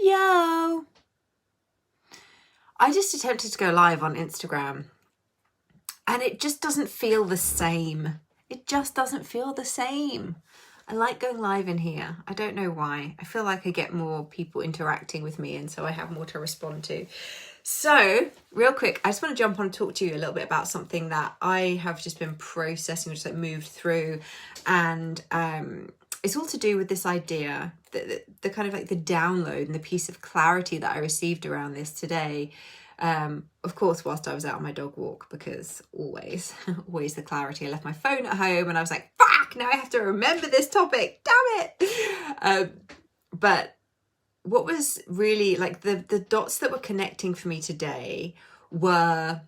Yo! I just attempted to go live on Instagram and it just doesn't feel the same. It just doesn't feel the same. I like going live in here. I don't know why. I feel like I get more people interacting with me and so I have more to respond to. So, real quick, I just want to jump on and talk to you a little bit about something that I have just been processing, just like moved through, and it's all to do with this idea, the kind of like the download and the piece of clarity that I received around this today. Of course, whilst I was out on my dog walk, because always the clarity. I left my phone at home and I was like, fuck, now I have to remember this topic, damn it. But what was really like the dots that were connecting for me today were,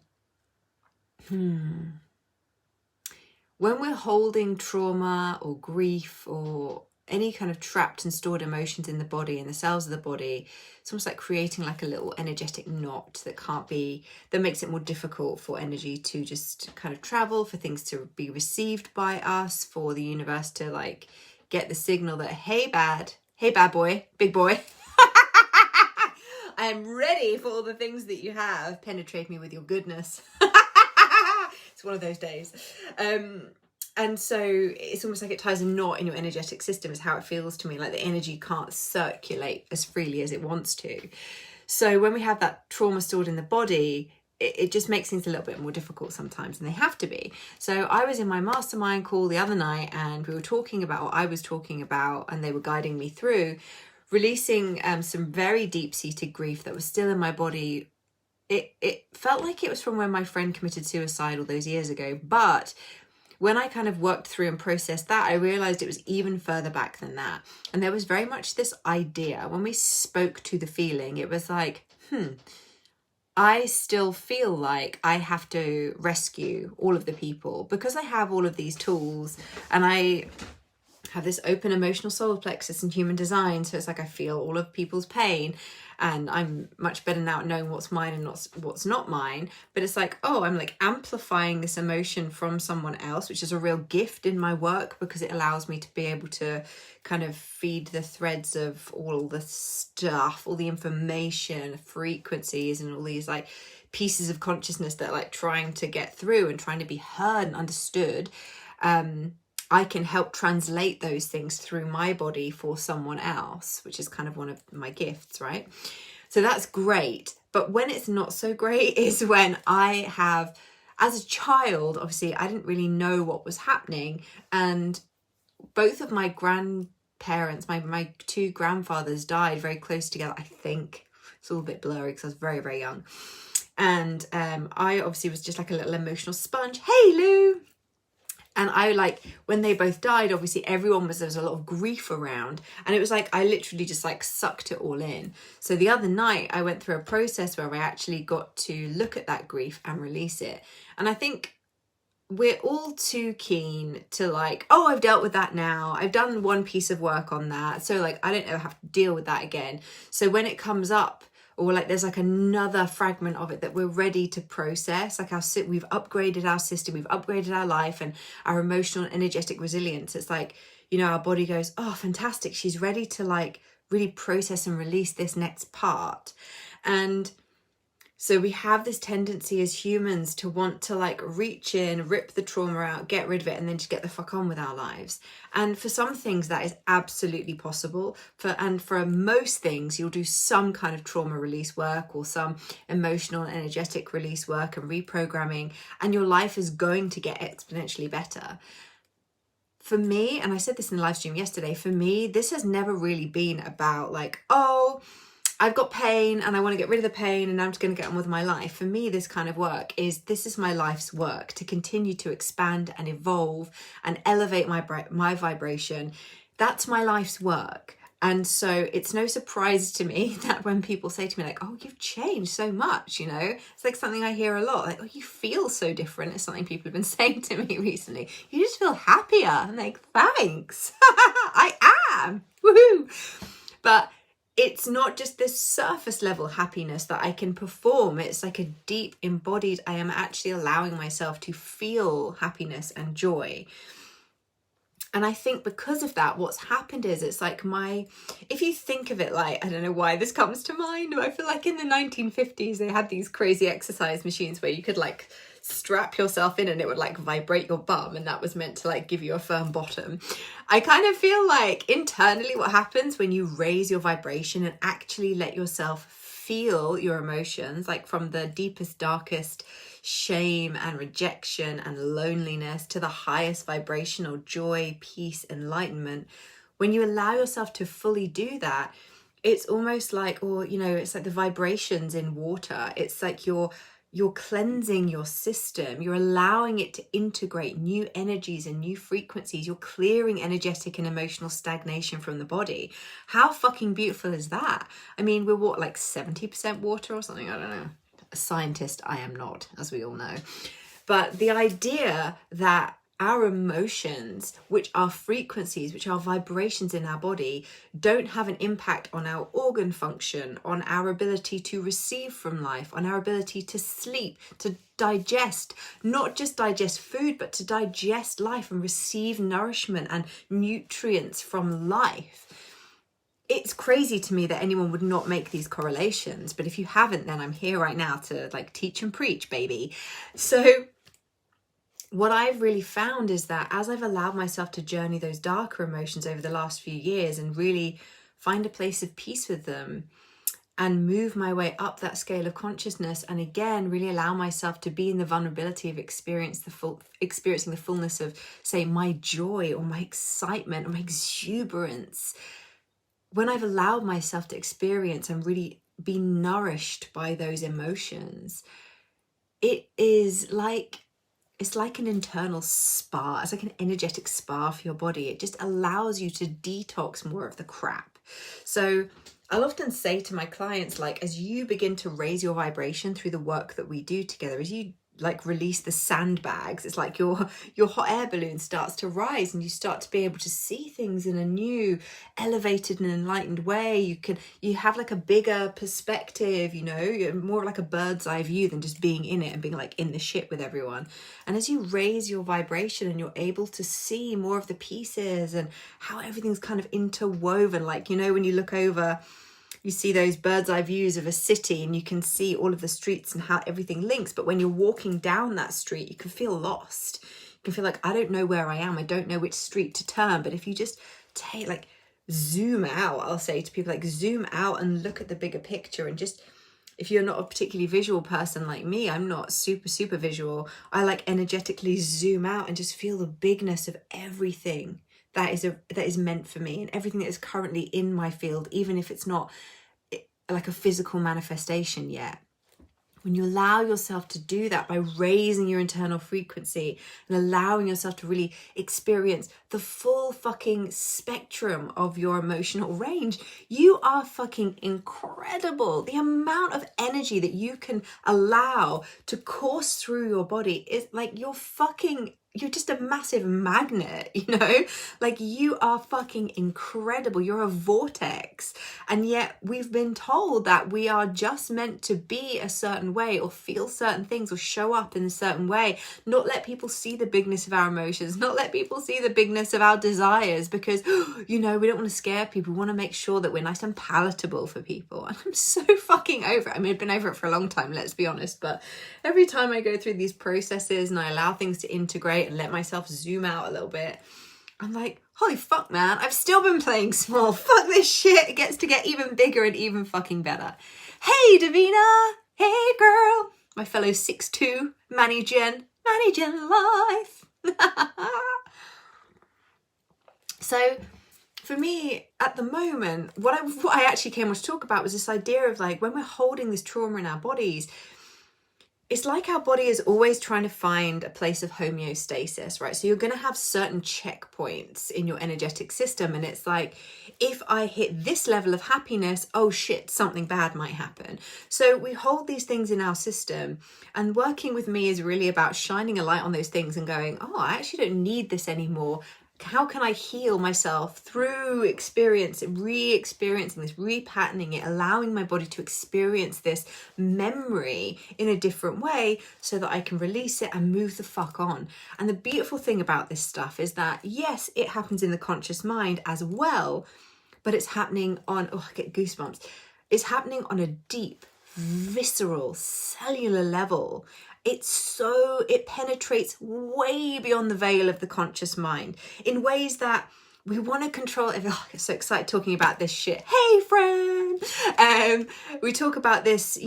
when we're holding trauma or grief or any kind of trapped and stored emotions in the body, in the cells of the body, it's almost like creating like a little energetic knot that makes it more difficult for energy to just kind of travel, for things to be received by us, for the universe to like get the signal that, hey bad boy, big boy, I am ready for all the things that you have. Penetrate me with your goodness. It's one of those days. And so it's almost like it ties a knot in your energetic system is how it feels to me. Like the energy can't circulate as freely as it wants to. So when we have that trauma stored in the body, it just makes things a little bit more difficult sometimes, and they have to be. So I was in my mastermind call the other night and we were talking about what I was talking about, and they were guiding me through releasing some very deep-seated grief that was still in my body. It felt like it was from when my friend committed suicide all those years ago, but when I kind of worked through and processed that, I realized it was even further back than that. And there was very much this idea, when we spoke to the feeling, it was like, I still feel like I have to rescue all of the people because I have all of these tools and I have this open emotional solar plexus in human design. So it's like I feel all of people's pain and I'm much better now at knowing what's mine and what's not mine. But it's like, oh, I'm like amplifying this emotion from someone else, which is a real gift in my work because it allows me to be able to kind of feed the threads of all the stuff, all the information, frequencies, and all these like pieces of consciousness that are like trying to get through and trying to be heard and understood. I can help translate those things through my body for someone else, which is kind of one of my gifts, right? So that's great. But when it's not so great is when I have, as a child, obviously, I didn't really know what was happening. And both of my grandparents, my two grandfathers died very close together, I think. It's all a bit blurry because I was very, very young. And I obviously was just like a little emotional sponge. Hey, Lou! And I like, when they both died, obviously there was a lot of grief around. And it was like, I literally just like sucked it all in. So the other night I went through a process where I actually got to look at that grief and release it. And I think we're all too keen to like, oh, I've dealt with that now. I've done one piece of work on that. So like, I don't ever have to deal with that again. So when it comes up, or like there's like another fragment of it that we're ready to process, like we've upgraded our system, we've upgraded our life and our emotional and energetic resilience. It's like, you know, our body goes, oh, fantastic. She's ready to like really process and release this next part. And so we have this tendency as humans to want to like reach in, rip the trauma out, get rid of it, and then just get the fuck on with our lives. And for some things that is absolutely possible. And for most things, you'll do some kind of trauma release work or some emotional and energetic release work and reprogramming, and your life is going to get exponentially better. For me, and I said this in the live stream yesterday, for me, this has never really been about like, oh, I've got pain and I want to get rid of the pain and I'm just going to get on with my life. For me, this kind of work this is my life's work, to continue to expand and evolve and elevate my vibration. That's my life's work. And so it's no surprise to me that when people say to me like, oh, you've changed so much, you know, it's like something I hear a lot, like, oh, you feel so different. It's something people have been saying to me recently. You just feel happier. I'm like, thanks. I am. Woohoo. But it's not just this surface level happiness that I can perform. It's like a deep embodied, I am actually allowing myself to feel happiness and joy. And I think because of that, what's happened is it's like if you think of it like, I don't know why this comes to mind, but I feel like in the 1950s, they had these crazy exercise machines where you could like strap yourself in and it would like vibrate your bum, and that was meant to like give you a firm bottom. I kind of feel like internally what happens when you raise your vibration and actually let yourself feel your emotions, like from the deepest, darkest shame and rejection and loneliness to the highest vibrational joy, peace, enlightenment. When you allow yourself to fully do that, it's almost like, or it's like the vibrations in water. It's like you're cleansing your system. You're allowing it to integrate new energies and new frequencies. You're clearing energetic and emotional stagnation from the body. How fucking beautiful is that? I mean, we're what, like 70% water or something? I don't know. A scientist I am not, as we all know. But the idea that our emotions, which are frequencies, which are vibrations in our body, don't have an impact on our organ function, on our ability to receive from life, on our ability to sleep, to digest, not just digest food, but to digest life and receive nourishment and nutrients from life. It's crazy to me that anyone would not make these correlations. But if you haven't, then I'm here right now to like teach and preach, baby. So what I've really found is that as I've allowed myself to journey those darker emotions over the last few years and really find a place of peace with them and move my way up that scale of consciousness, and again really allow myself to be in the vulnerability of experiencing the fullness of, say, my joy or my excitement or my exuberance, when I've allowed myself to experience and really be nourished by those emotions, it's like an internal spa. It's like an energetic spa for your body. It just allows you to detox more of the crap. So I'll often say to my clients, like, as you begin to raise your vibration through the work that we do together, as you like release the sandbags, it's like your hot air balloon starts to rise and you start to be able to see things in a new, elevated and enlightened way. You have like a bigger perspective, you're more like a bird's eye view than just being in it and being like in the shit with everyone. And as you raise your vibration and you're able to see more of the pieces and how everything's kind of interwoven, like, when you look over, you see those bird's eye views of a city and you can see all of the streets and how everything links. But when you're walking down that street, you can feel lost. You can feel like, I don't know where I am. I don't know which street to turn. But if you just zoom out, I'll say to people, like, zoom out and look at the bigger picture. And just, if you're not a particularly visual person like me, I'm not super visual. I like energetically zoom out and just feel the bigness of everything that is meant for me and everything that is currently in my field, even if it's not like a physical manifestation yet. When you allow yourself to do that by raising your internal frequency and allowing yourself to really experience the full fucking spectrum of your emotional range, you are fucking incredible. The amount of energy that you can allow to course through your body is like you're just a massive magnet, like you are fucking incredible. You're a vortex. And yet we've been told that we are just meant to be a certain way or feel certain things or show up in a certain way, not let people see the bigness of our emotions, not let people see the bigness of our desires, because, we don't want to scare people. We want to make sure that we're nice and palatable for people. And I'm so fucking over it. I mean, I've been over it for a long time, let's be honest. But every time I go through these processes and I allow things to integrate and let myself zoom out a little bit, I'm like, holy fuck, man, I've still been playing small. Fuck this shit. It gets to get even bigger and even fucking better. Hey, Davina. Hey, girl. My fellow 6'2", managing life. So for me, at the moment, what I actually came on to talk about was this idea of like, when we're holding this trauma in our bodies, it's like our body is always trying to find a place of homeostasis, right? So you're going to have certain checkpoints in your energetic system. And it's like, if I hit this level of happiness, oh shit, something bad might happen. So we hold these things in our system, and working with me is really about shining a light on those things and going, oh, I actually don't need this anymore. How can I heal myself through re-experiencing this, repatterning it, allowing my body to experience this memory in a different way so that I can release it and move the fuck on. And the beautiful thing about this stuff is that, yes, it happens in the conscious mind as well, but it's happening on, I get goosebumps. It's happening on a deep, visceral, cellular level. It penetrates way beyond the veil of the conscious mind in ways that we want to control. I get so excited talking about this shit. Hey, friend. We talk about this,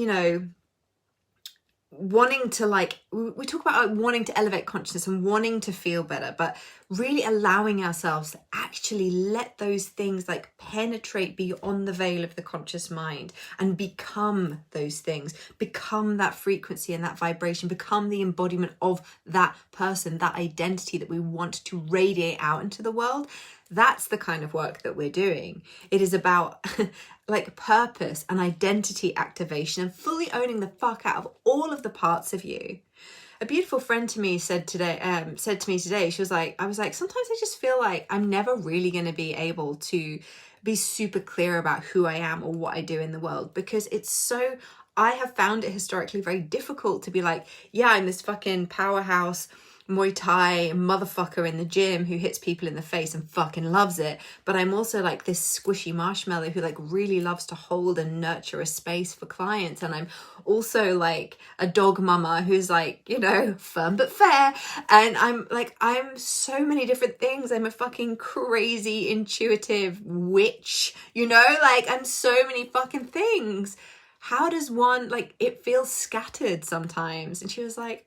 wanting to we talk about wanting to elevate consciousness and wanting to feel better, but really allowing ourselves to actually let those things penetrate beyond the veil of the conscious mind and become those things, become that frequency and that vibration, become the embodiment of that person, that identity that we want to radiate out into the world. That's the kind of work that we're doing. It is about purpose and identity activation and fully owning the fuck out of all of the parts of you. A beautiful friend to me said to me today, she was like, I was like, sometimes I just feel like I'm never really going to be able to be super clear about who I am or what I do in the world, because I have found it historically very difficult to be like, yeah, I'm this fucking powerhouse Muay Thai motherfucker in the gym who hits people in the face and fucking loves it, but I'm also this squishy marshmallow who really loves to hold and nurture a space for clients, and I'm also a dog mama who's firm but fair, and I'm so many different things. I'm a fucking crazy intuitive witch, I'm so many fucking things. How does one it feels scattered sometimes? And she was like,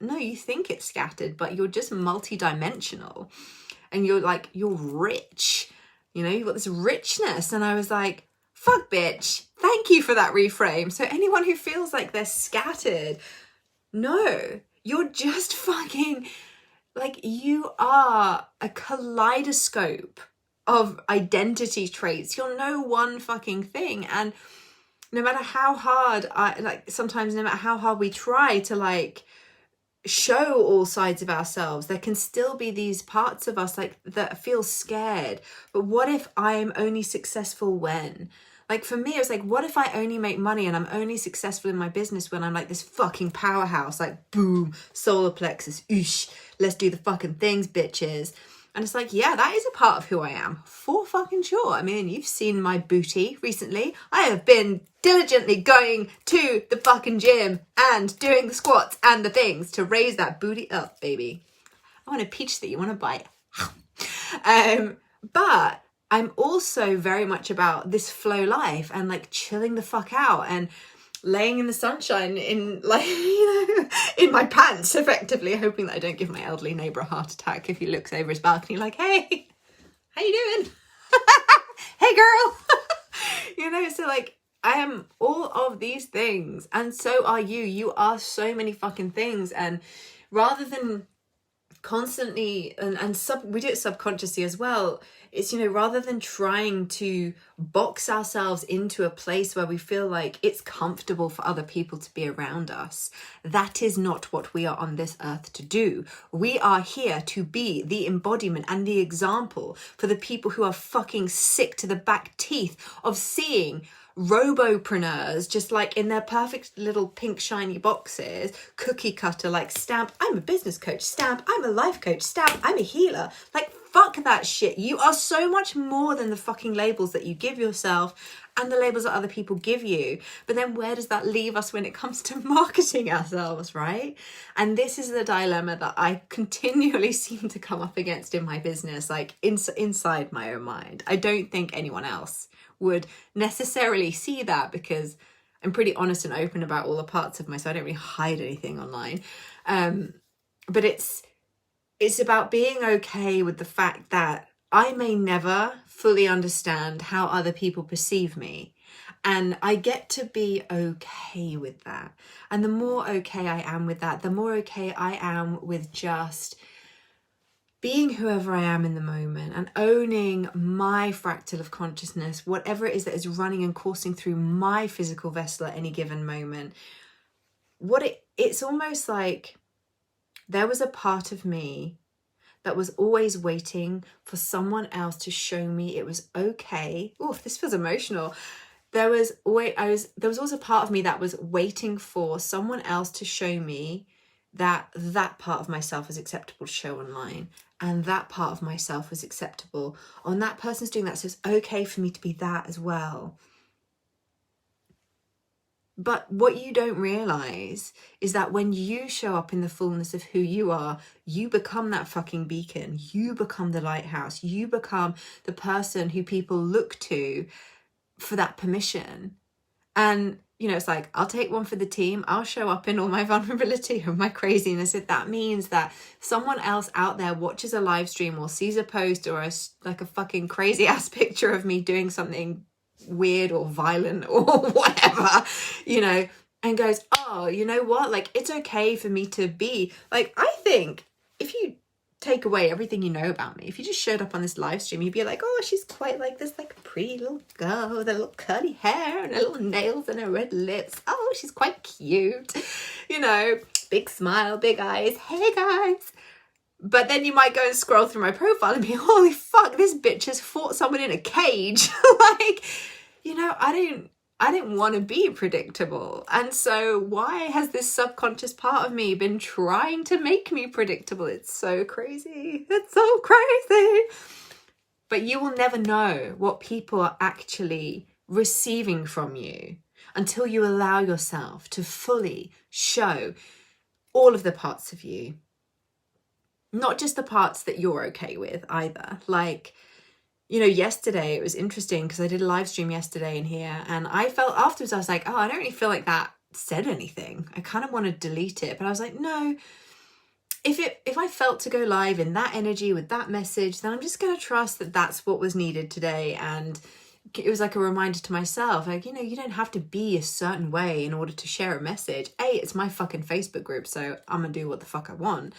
no, you think it's scattered, but you're just multidimensional, and you're rich, you've got this richness. And I was like, fuck bitch, thank you for that reframe. So anyone who feels like they're scattered, no, you're just fucking you are a kaleidoscope of identity traits. You're no one fucking thing. And no matter how hard sometimes no matter how hard we try to show all sides of ourselves, there can still be these parts of us that feel scared. But what if I'm only successful when? For me, it was what if I only make money and I'm only successful in my business when I'm this fucking powerhouse, boom, solar plexus, oosh, let's do the fucking things, bitches. And it's yeah, that is a part of who I am, for fucking sure. I mean, you've seen my booty recently. I have been diligently going to the fucking gym and doing the squats and the things to raise that booty up, baby. I want a peach that you want to bite. But I'm also very much about this flow life and chilling the fuck out and laying in the sunshine in in my pants, effectively, hoping that I don't give my elderly neighbour a heart attack if he looks over his balcony hey, how you doing? Hey girl. So I am all of these things, and so are you are so many fucking things. And rather than constantly we do it subconsciously as well, it's rather than trying to box ourselves into a place where we feel like it's comfortable for other people to be around us, that is not what we are on this earth to do. We are here to be the embodiment and the example for the people who are fucking sick to the back teeth of seeing robopreneurs just in their perfect little pink shiny boxes, cookie cutter, stamp, I'm a business coach, stamp, I'm a life coach, stamp, I'm a healer. Fuck that shit. You are so much more than the fucking labels that you give yourself and the labels that other people give you. But then where does that leave us when it comes to marketing ourselves, right? And this is the dilemma that I continually seem to come up against in my business, inside my own mind. I don't think anyone else would necessarily see that, because I'm pretty honest and open about all the parts of myself. I don't really hide anything online. But it's about being okay with the fact that I may never fully understand how other people perceive me. And I get to be okay with that. And the more okay I am with that, the more okay I am with just being whoever I am in the moment and owning my fractal of consciousness, whatever it is that is running and coursing through my physical vessel at any given moment. It's almost like there was a part of me that was always waiting for someone else to show me it was okay. Oh, this feels emotional. There was also part of me that was waiting for someone else to show me that that part of myself was acceptable to show online, and that part of myself was acceptable. Oh, and that person's doing that, so it's okay for me to be that as well. But what you don't realize is that when you show up in the fullness of who you are, you become that fucking beacon. You become the lighthouse. You become the person who people look to for that permission. And, you know, it's like, I'll take one for the team. I'll show up in all my vulnerability and my craziness. If that means that someone else out there watches a live stream or sees a post or a fucking crazy ass picture of me doing something weird or violent or whatever, you know, and goes, oh, you know what, like, it's okay for me to be like, I think if you take away everything you know about me, if you just showed up on this live stream, you'd be like, oh, she's quite like this, like, pretty little girl with a little curly hair and her little nails and her red lips. Oh, she's quite cute, you know, big smile, big eyes, hey guys. But then you might go and scroll through my profile and be, holy fuck, this bitch has fought someone in a cage. Like, you know, I didn't want to be predictable. And so why has this subconscious part of me been trying to make me predictable? It's so crazy. It's so crazy. But you will never know what people are actually receiving from you until you allow yourself to fully show all of the parts of you. Not just the parts that you're okay with either. Like, you know, yesterday it was interesting because I did a live stream yesterday in here, and I felt afterwards, I was like, oh, I don't really feel like that said anything. I kind of want to delete it. But I was like, no, if I felt to go live in that energy with that message, then I'm just going to trust that that's what was needed today. And it was like a reminder to myself, like, you know, you don't have to be a certain way in order to share a message. A, it's my fucking Facebook group, so I'm going to do what the fuck I want.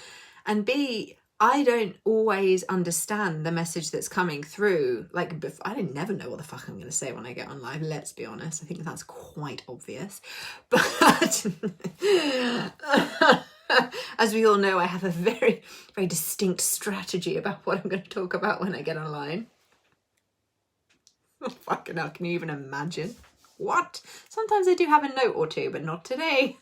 And B, I don't always understand the message that's coming through. Like, I never know what the fuck I'm going to say when I get on live, let's be honest. I think that's quite obvious. But as we all know, I have a very, very distinct strategy about what I'm going to talk about when I get online. Oh, fucking hell, can you even imagine? What? Sometimes I do have a note or two, but not today.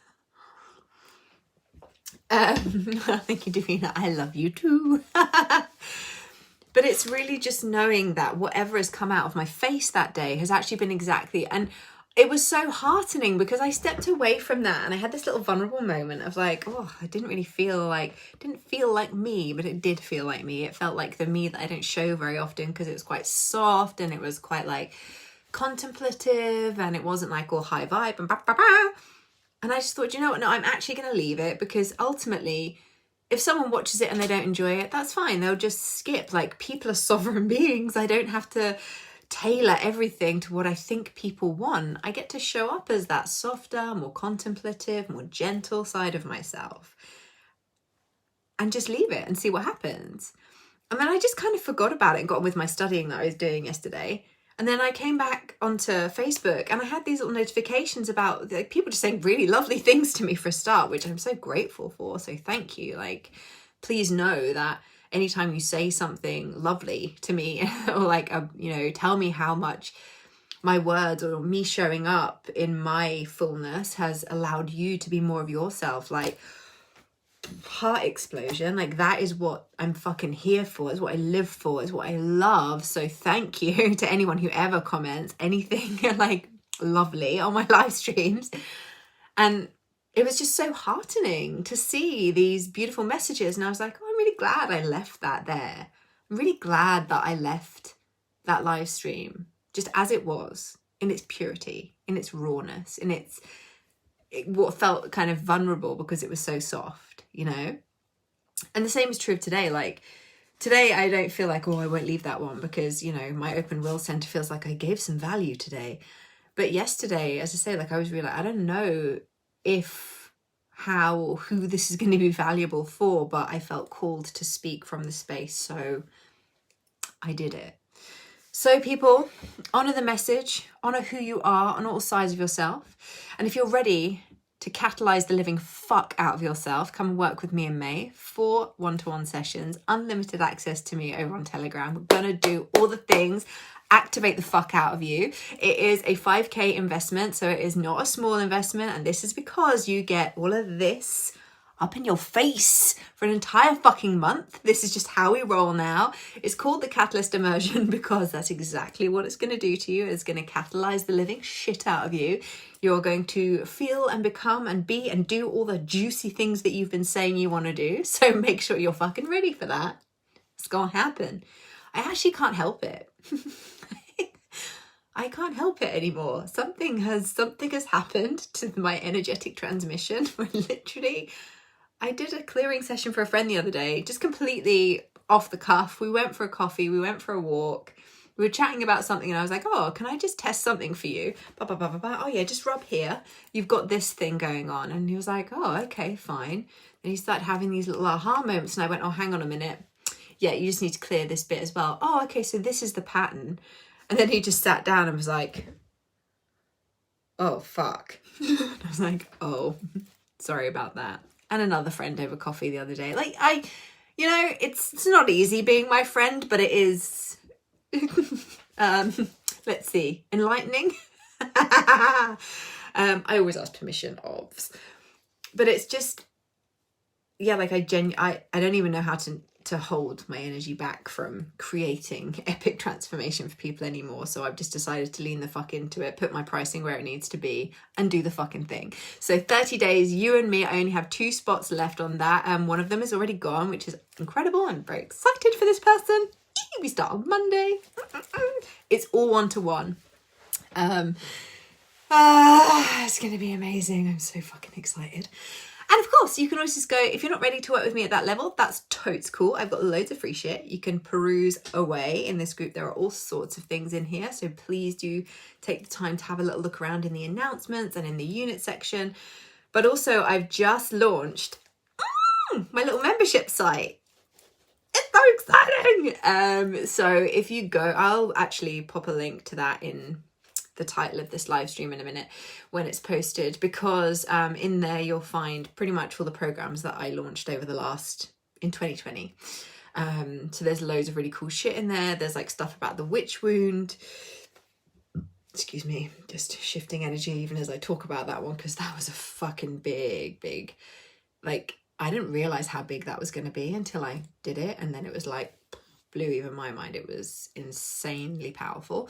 Thank you, Davina. I love you too. But it's really just knowing that whatever has come out of my face that day has actually been exactly, and it was so heartening because I stepped away from that and I had this little vulnerable moment of like, oh, I didn't feel like me, but it did feel like me. It felt like the me that I don't show very often because it was quite soft and it was quite like contemplative and it wasn't like all high vibe and bah, bah, bah. And I just thought, you know what, no, I'm actually going to leave it because ultimately, if someone watches it and they don't enjoy it, that's fine. They'll just skip. Like, people are sovereign beings. I don't have to tailor everything to what I think people want. I get to show up as that softer, more contemplative, more gentle side of myself and just leave it and see what happens. And then I just kind of forgot about it and got on with my studying that I was doing yesterday. And then I came back onto Facebook and I had these little notifications about like people just saying really lovely things to me for a start, which I'm so grateful for. So thank you. Like, please know that anytime you say something lovely to me or like, you know, tell me how much my words or me showing up in my fullness has allowed you to be more of yourself. Like, heart explosion, like that is what I'm fucking here for, is what I live for, is what I love. So thank you to anyone who ever comments anything like lovely on my live streams. And it was just so heartening to see these beautiful messages, and I was like, oh, I'm really glad I left that there. I'm really glad that I left that live stream just as it was, in its purity, in its rawness, in its what felt kind of vulnerable because it was so soft, you know. And the same is true of today. Like, today I don't feel like, oh, I won't leave that one because, you know, my open will center feels like I gave some value today. But yesterday, as I say, like, I was really like, I don't know if, how, or who this is going to be valuable for, but I felt called to speak from the space, so I did it. So people, honor the message, honor who you are on all sides of yourself. And if you're ready to catalyze the living fuck out of yourself, come and work with me in May. 4 one-to-one sessions, unlimited access to me over on Telegram. We're gonna do all the things, activate the fuck out of you. It is a 5K investment, so it is not a small investment, and this is because you get all of this up in your face for an entire fucking month. This is just how we roll now. It's called the Catalyst Immersion because that's exactly what it's going to do to you. It's going to catalyze the living shit out of you. You're going to feel and become and be and do all the juicy things that you've been saying you want to do. So make sure you're fucking ready for that. It's going to happen. I actually can't help it. I can't help it anymore. Something has happened to my energetic transmission where literally I did a clearing session for a friend the other day, just completely off the cuff. We went for a coffee, we went for a walk, we were chatting about something and I was like, oh, can I just test something for you? Oh yeah, just rub here. You've got this thing going on. And he was like, oh, okay, fine. And he started having these little aha moments and I went, oh, hang on a minute. Yeah, you just need to clear this bit as well. Oh, okay, so this is the pattern. And then he just sat down and was like, oh, fuck. I was like, oh, sorry about that. And another friend over coffee the other day. Like, it's not easy being my friend, but it is, let's see, enlightening. I always ask permission of, but it's just, yeah, like I don't even know how to hold my energy back from creating epic transformation for people anymore. So I've just decided to lean the fuck into it, put my pricing where it needs to be and do the fucking thing. So 30 days, you and me, I only have 2 spots left on that. One of them is already gone, which is incredible. I'm very excited for this person. We start on Monday. It's all one-to-one. It's going to be amazing. I'm so fucking excited. And of course, you can always just go, if you're not ready to work with me at that level, that's totes cool. I've got loads of free shit. You can peruse away in this group. There are all sorts of things in here. So please do take the time to have a little look around in the announcements and in the unit section. But also, I've just launched my little membership site. It's so exciting. So if you go, I'll actually pop a link to that in the title of this live stream in a minute when it's posted, because in there you'll find pretty much all the programs that I launched over in 2020. So there's loads of really cool shit in there. There's like stuff about the witch wound. Excuse me, just shifting energy even as I talk about that one, because that was a fucking big, like, I didn't realize how big that was going to be until I did it. And then it was like, blew even my mind. It was insanely powerful.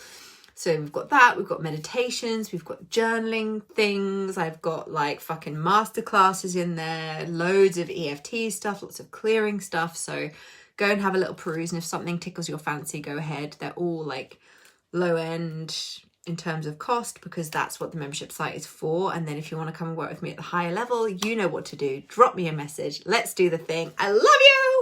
So we've got that, we've got meditations, we've got journaling things, I've got like fucking masterclasses in there, loads of EFT stuff, lots of clearing stuff. So go and have a little peruse, and if something tickles your fancy, go ahead. They're all like low end in terms of cost, because that's what the membership site is for. And then if you want to come and work with me at the higher level, you know what to do. Drop me a message. Let's do the thing. I love you.